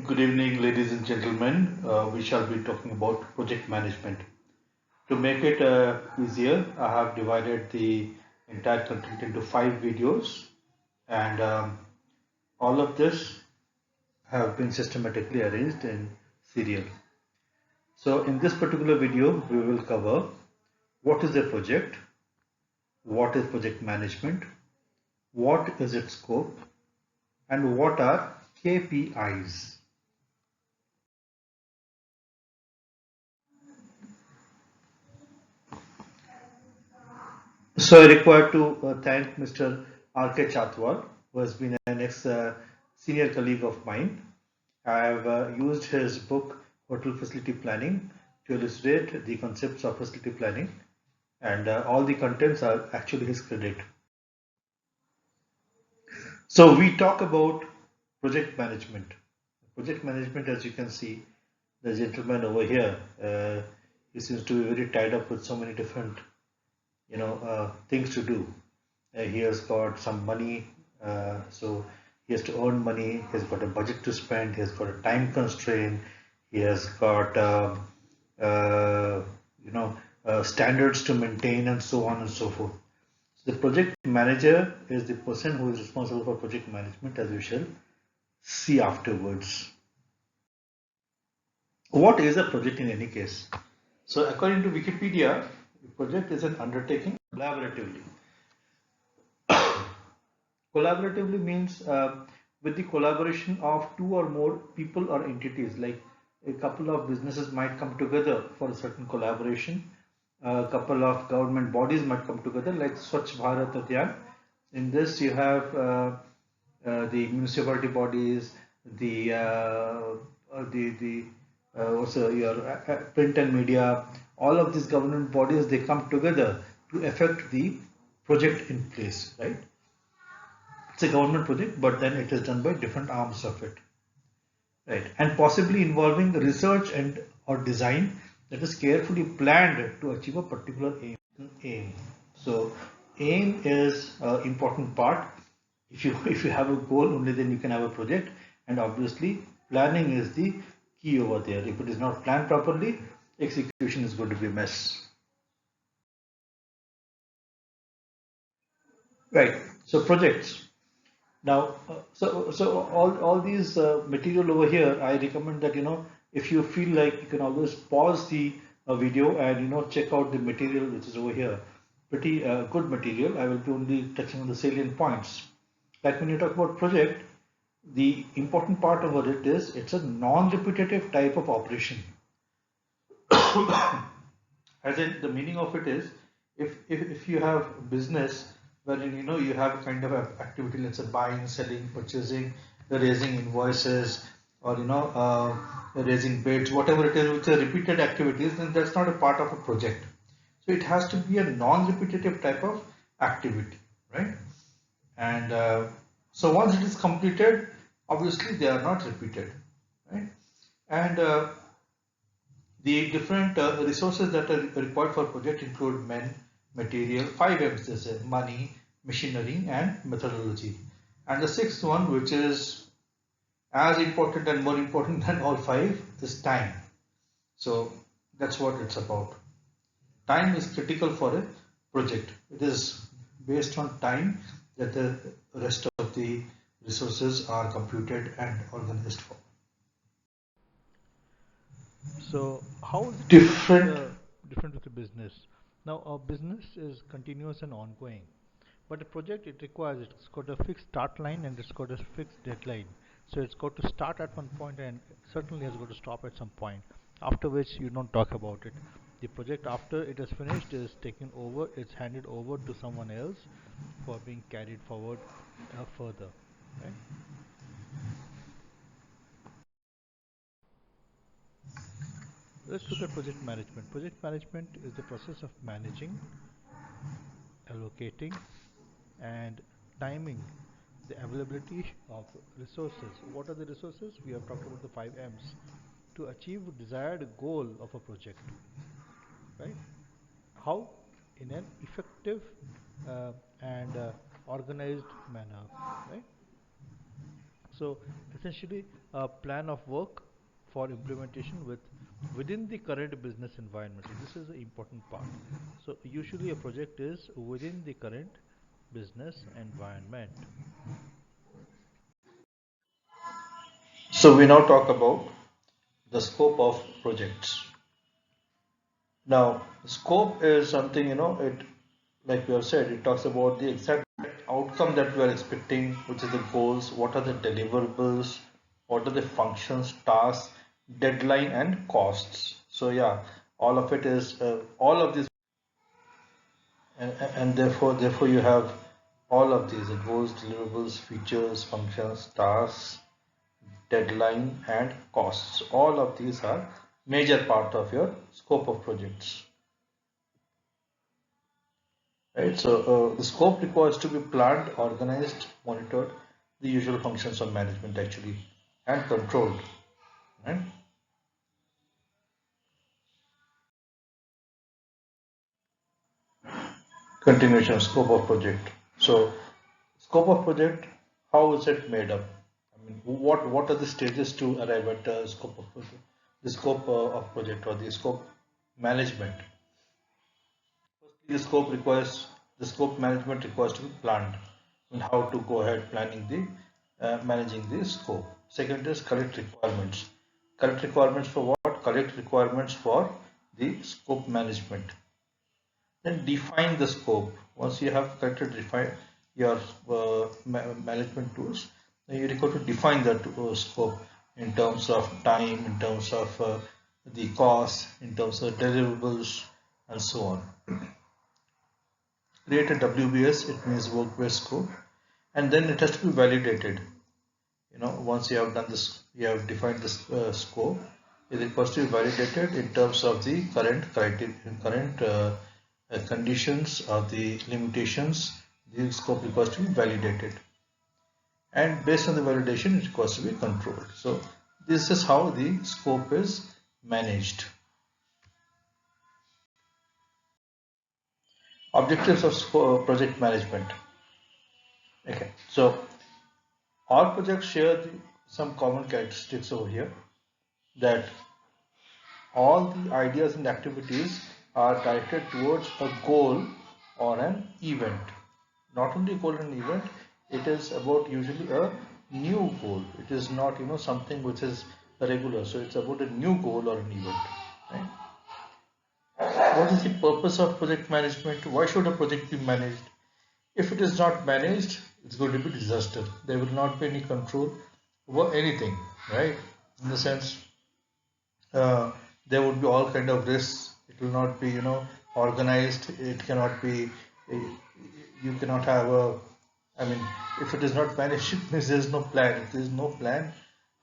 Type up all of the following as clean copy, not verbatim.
Good evening, ladies and gentlemen. We shall be talking about project management. To make it easier, I have divided the entire content into 5 videos, and all of this have been systematically arranged in serial. So, in this particular video, we will cover what is a project, what is project management, what is its scope, and what are KPIs. So I require to thank Mr. R.K. Chatwal, who has been an ex-senior colleague of mine. I have used his book, Hotel Facility Planning, to illustrate the concepts of facility planning, and all the contents are actually his credit. So we talk about project management. Project management, as you can see, the gentleman over here, he seems to be very tied up with so many different, things to do. He has got some money, so he has to earn money. He has got a budget to spend. He has got a time constraint. He has got uh, you know standards to maintain, and so on and so forth. So the project manager is the person who is responsible for project management, as we shall see afterwards. What is a project in any case? So according to Wikipedia, a project is an undertaking collaboratively. Collaboratively means with the collaboration of two or more people or entities, like a couple of businesses might come together for a certain collaboration. A couple of government bodies might come together, like Swachh Bharat Abhiyan. In this, you have the municipality bodies, the also your print and media. All of these government bodies, they come together to effect the project in place, right? It's a government project, but then it is done by different arms of it, right? And possibly involving research and or design that is carefully planned to achieve a particular aim. So aim is an important part. If you have a goal, only then you can have a project, and obviously planning is the key over there. If it is not planned properly, execution is going to be a mess. Right. So projects. Now, so all these material over here, I recommend that if you feel like, you can always pause the video and check out the material which is over here. Pretty good material. I will be only touching on the salient points. Like when you talk about project, the important part over it is it's a non-repetitive type of operation. As in, the meaning of it is, if you have business wherein you have a kind of activity, let's say buying, selling, purchasing, raising invoices, or raising bids, whatever it is, which are repeated activities, then that's not a part of a project. So it has to be a non-repetitive type of activity, right? And so once it is completed, obviously they are not repeated, right? And the different resources that are required for project include men, material, 5 M's, they say: money, machinery, and methodology. And the sixth one, which is as important and more important than all five, is time. So that's what it's about. Time is critical for a project. It is based on time that the rest of the resources are computed and organized for. So how is it Different. different with the business? Now, a business is continuous and ongoing, but a project it requires it's got a fixed start line and it's got a fixed deadline. So it's got to start at one point and certainly has got to stop at some point. After which you don't talk about it. The project after it is finished is taken over. It's handed over to someone else for being carried forward further, right? Let's look at project management. Project management is the process of managing, allocating, and timing the availability of resources. What are the resources? We have talked about the 5 M's to achieve desired goal of a project, right? How? In an effective and organized manner, right? So essentially, a plan of work for implementation within the current business environment. So this is the important part. So usually a project is within the current business environment. So we now talk about the scope of projects. Now, scope is something, it, like we have said, it talks about the exact outcome that we are expecting, which is the goals, what are the deliverables, what are the functions, tasks, deadline, and costs. So yeah, all of it is all of these, and therefore you have all of these: the goals, deliverables, features, functions, tasks, deadline, and costs. All of these are major part of your scope of projects. Right, so the scope requires to be planned, organized, monitored, the usual functions of management actually, and controlled. Right? Continuation scope of project. So scope of project, how is it made up? I mean, what are the stages to arrive at scope of project? The scope of project, or the scope management. The scope requires the scope management requires to be planned, and how to go ahead planning the managing the scope. Second is correct requirements. Correct requirements for what? Correct requirements for the scope management. Then define the scope. Once you have correctly defined your management tools, then you require to define that scope in terms of time, in terms of the cost, in terms of deliverables, and so on. Create a WBS, it means work based scope, and then it has to be validated. Once you have done this, you have defined this scope, it requires to be validated in terms of the current criteria, current conditions or the limitations. The scope requires to be validated, and based on the validation, it requires to be controlled. So this is how the scope is managed. Objectives of project management. Okay, so all projects share some common characteristics over here, that all the ideas and activities are directed towards a goal or an event. Not only a goal and event, it is about usually a new goal. It is not something which is regular. So it's about a new goal or an event. Right? What is the purpose of project management? Why should a project be managed? If it is not managed, it's going to be disaster. There will not be any control over anything, right? In the sense, uh, there would be all kind of risks. It will not be organized. It cannot be. You cannot have a. I mean, if it is not managed, it means there is no plan. If there is no plan,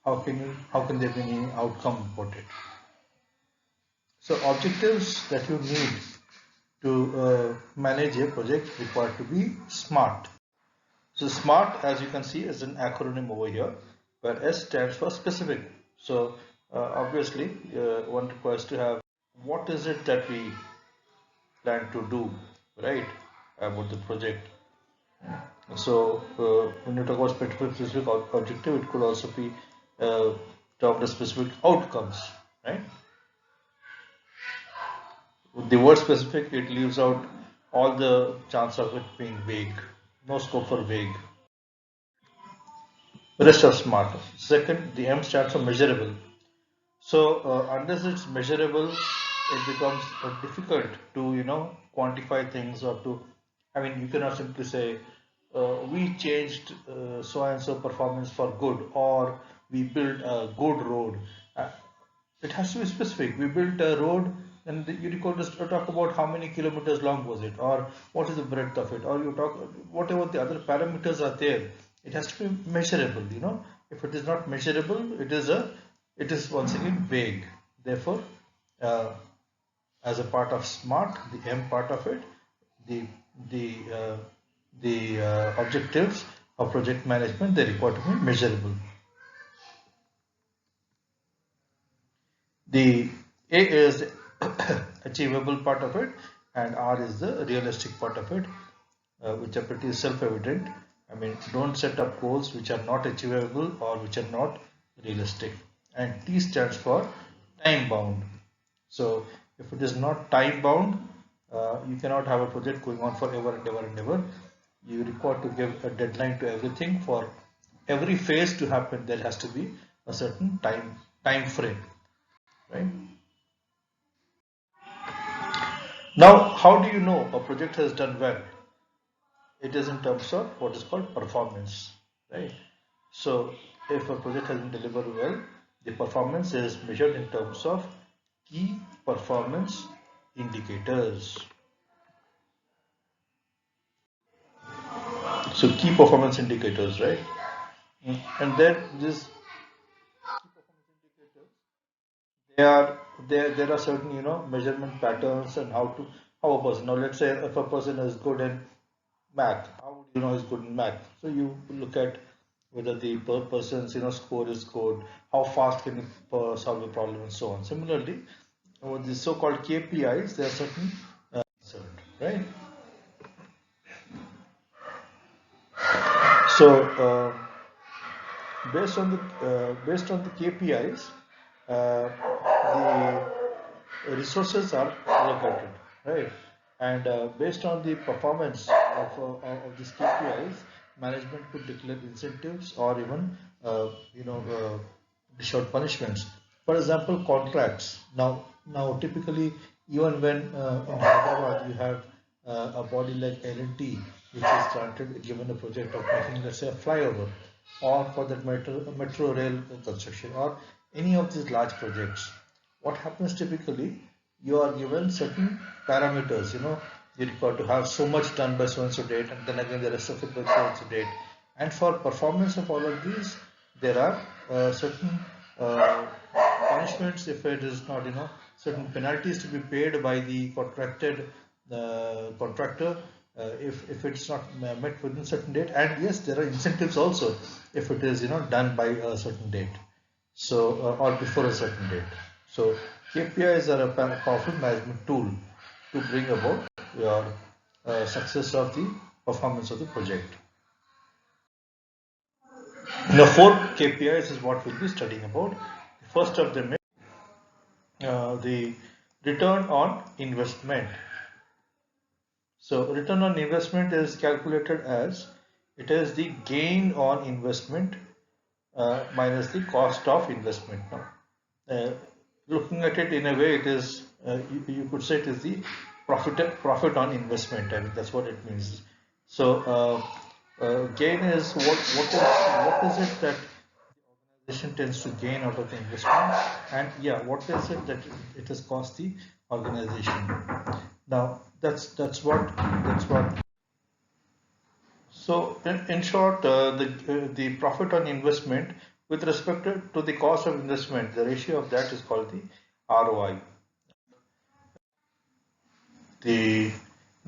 how can there be any outcome about it? So objectives that you need to manage a project require to be SMART. So SMART, as you can see, is an acronym over here, where S stands for specific. So obviously, one requires to have what is it that we plan to do, right, about the project. So when you talk about specific objective, it could also be termed as specific outcomes, right? With the word specific, it leaves out all the chance of it being vague. No scope for vague. The rest are smart. Second, the M stands for measurable. So unless it's measurable, it becomes difficult to quantify things, or to, I mean, you cannot simply say we changed so and so performance for good, or we built a good road. Uh, it has to be specific. We built a road, and you record to talk about how many kilometers long was it, or what is the breadth of it, or you talk whatever the other parameters are there. It has to be measurable. If it is not measurable, it is once again vague. Therefore, uh, as a part of SMART, the M part of it, the the uh, the objectives of project management, they require to be measurable. The A is achievable part of it, and R is the realistic part of it, which are pretty self-evident. I mean, don't set up goals which are not achievable or which are not realistic, and T stands for time bound. So if it is not time bound, you cannot have a project going on forever and ever and ever. You require to give a deadline to everything. For every phase to happen, there has to be a certain time frame, right? Now, how do you know a project has done well? It is in terms of what is called performance, right? So if a project has been delivered well, the performance is measured in terms of key performance indicators. So key performance indicators, right? And then this key performance indicators, they are there are certain measurement patterns and how a person. Now let's say if a person is good in math, how would you know he's good in math? So you look at whether the person's score is good, how fast can he solve the problem, and so on. Similarly, with the so-called KPIs, there are certain right. So based on the KPIs, the resources are allocated, right? And based on the performance of these KPIs, management could declare incentives or even dish out punishments. For example, contracts. Now typically, even when in Hyderabad you have a body like L&T, which is granted given a project of making, let's say, a flyover, or for that matter, a metro rail construction, or any of these large projects. What happens typically? You are given certain parameters. You require to have so much done by so and so date, and then again the rest of it by so and so date. And for performance of all of these, there are certain punishments if it is not, certain penalties to be paid by the contractor if it's not met within certain date. And yes, there are incentives also if it is done by a certain date, so or before a certain date. So KPIs are a powerful management tool to bring about your success of the performance of the project. Now, four KPIs is what we'll be studying about. The first of them is the return on investment. So return on investment is calculated as it is the gain on investment minus the cost of investment. Now, looking at it in a way, it is you could say it is the profit on investment. I mean that's what it means. So gain is what is it that the organization tends to gain out of the investment, and yeah, what is it that it has cost the organization. Now that's what. So in short, the profit on investment with respect to the cost of investment, the ratio of that is called the ROI. The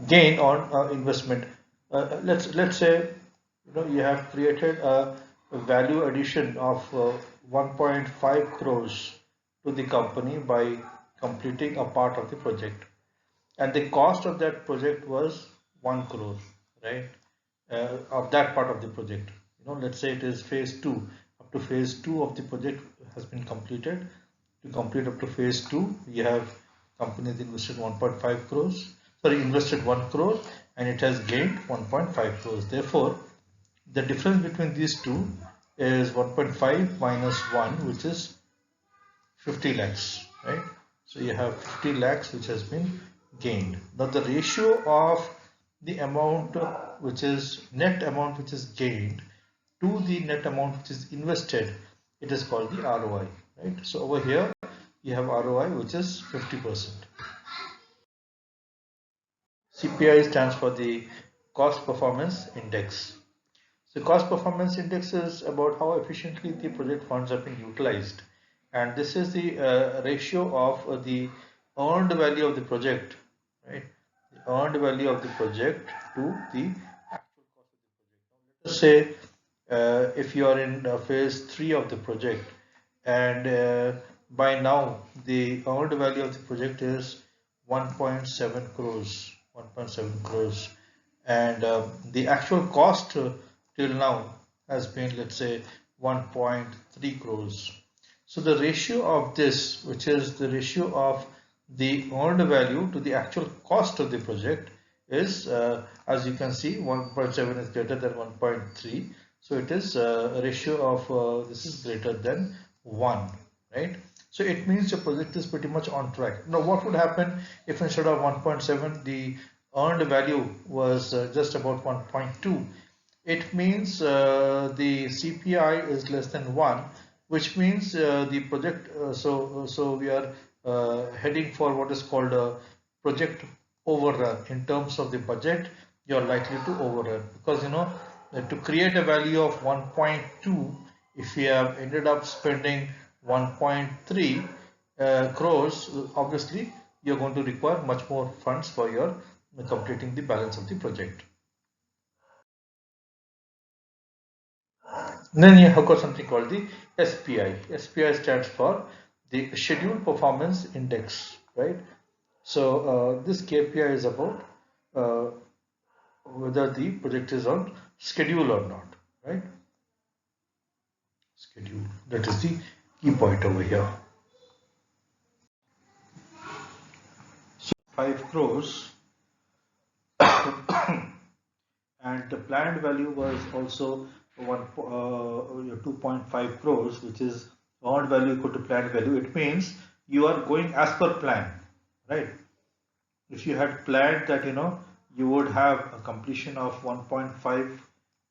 gain on investment. Let's say you have created a value addition of 1.5 crores to the company by completing a part of the project, and the cost of that project was 1 crore, right? Of that part of the project. Let's say it is phase 2. Up to phase 2 of the project has been completed. To complete up to phase 2, we have companies invested 1.5 crores, sorry, invested 1 crore, and it has gained 1.5 crores. Therefore, the difference between these two is 1.5 minus 1, which is 50 lakhs, right? So you have 50 lakhs which has been gained. Now the ratio of the amount which is net amount which is gained to the net amount which is invested, it is called the ROI, right? So over here you have ROI which is 50%. CPI stands for the cost performance index. So cost performance index is about how efficiently the project funds have been utilized, and this is the ratio of the earned value of the project, right? The earned value of the project to the actual cost of the project. Now, let us say if you are in phase 3 of the project, and by now the earned value of the project is 1.7 crores, 1.7 crores, and the actual cost till now has been, let's say, 1.3 crores. So the ratio of this, which is the ratio of the earned value to the actual cost of the project, is as you can see 1.7 is greater than 1.3. So it is a ratio of this is greater than 1, right? So it means your project is pretty much on track. Now what would happen if instead of 1.7 the earned value was just about 1.2? It means the CPI is less than 1, which means the project, so we are heading for what is called a project overrun. In terms of the budget, you are likely to overrun, because to create a value of 1.2, if we have ended up spending 1.3 crores, obviously you're going to require much more funds for your completing the balance of the project. Then you have got something called the SPI. SPI stands for the Schedule Performance Index, right? So this KPI is about uh, whether the project is on schedule or not, right? Schedule. That is the key point over here. So 5 crores and the planned value was also 2.5 crores, which is earned value equal to planned value. It means you are going as per plan, right? If you had planned that you would have a completion of 1.5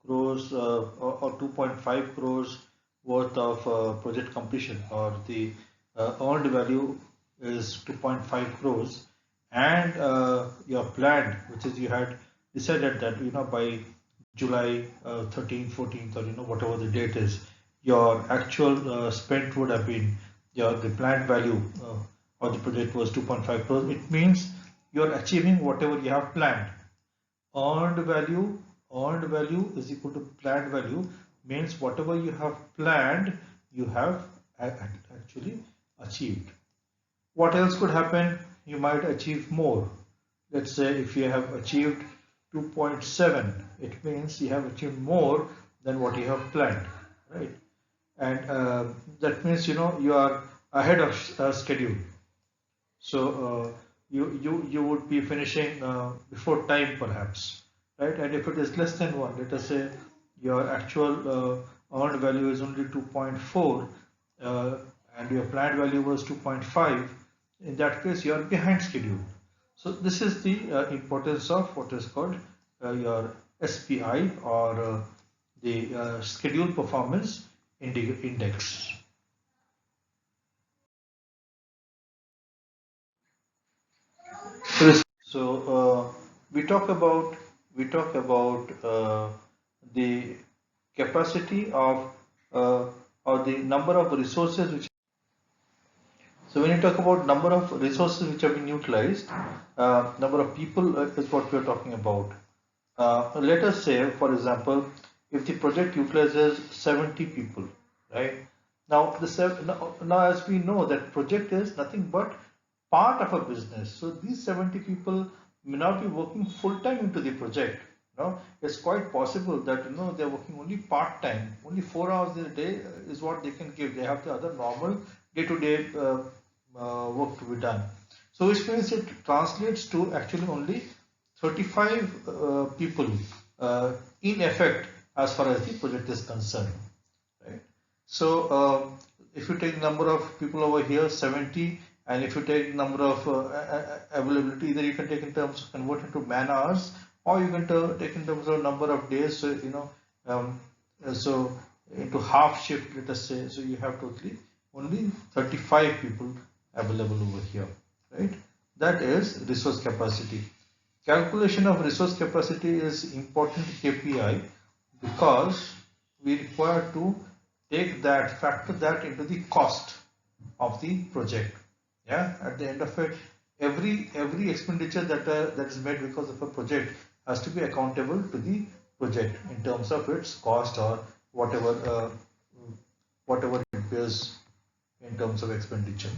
crores or 2.5 crores worth of project completion, or the earned value is 2.5 crores, and your planned, which is you had decided that by July 13th, 14th, or whatever the date is, your actual spent would have been the planned value of the project was 2.5 crores. It means you're achieving whatever you have planned. Earned value is equal to planned value, means whatever you have planned, you have actually achieved. What else could happen? You might achieve more. Let's say if you have achieved 2.7, it means you have achieved more than what you have planned, right? And that means you are ahead of schedule. So you would be finishing before time perhaps, right? And if it is less than 1, let us say your actual earned value is only 2.4 and your planned value was 2.5, in that case you are behind schedule. So this is the importance of what is called your SPI, or the schedule performance index. So we talk about the capacity of or the number of resources which. So when you talk about number of resources which have been utilized, number of people is what we are talking about. Let us say, for example, if the project utilizes 70 people, right? Now, now as we know that project is nothing but part of a business. So these 70 people may not be working full time into the project. It's quite possible that they're working only part time, only 4 hours in a day is what they can give. They have the other normal day-to-day work to be done. So which means it translates to actually only 35 people in effect as far as the project is concerned, right? So if you take number of people over here 70, and if you take number of availability, either you can take in terms of convert into man hours, or you can take in terms of number of days. So so into half shift, let us say. So you have totally only 35 people available over here, right? That is resource capacity. Calculation of resource capacity is important KPI, because we require to factor that into the cost of the project. Yeah, at the end of it, every expenditure that is made because of a project has to be accountable to the project in terms of its cost, or whatever it bears in terms of expenditure.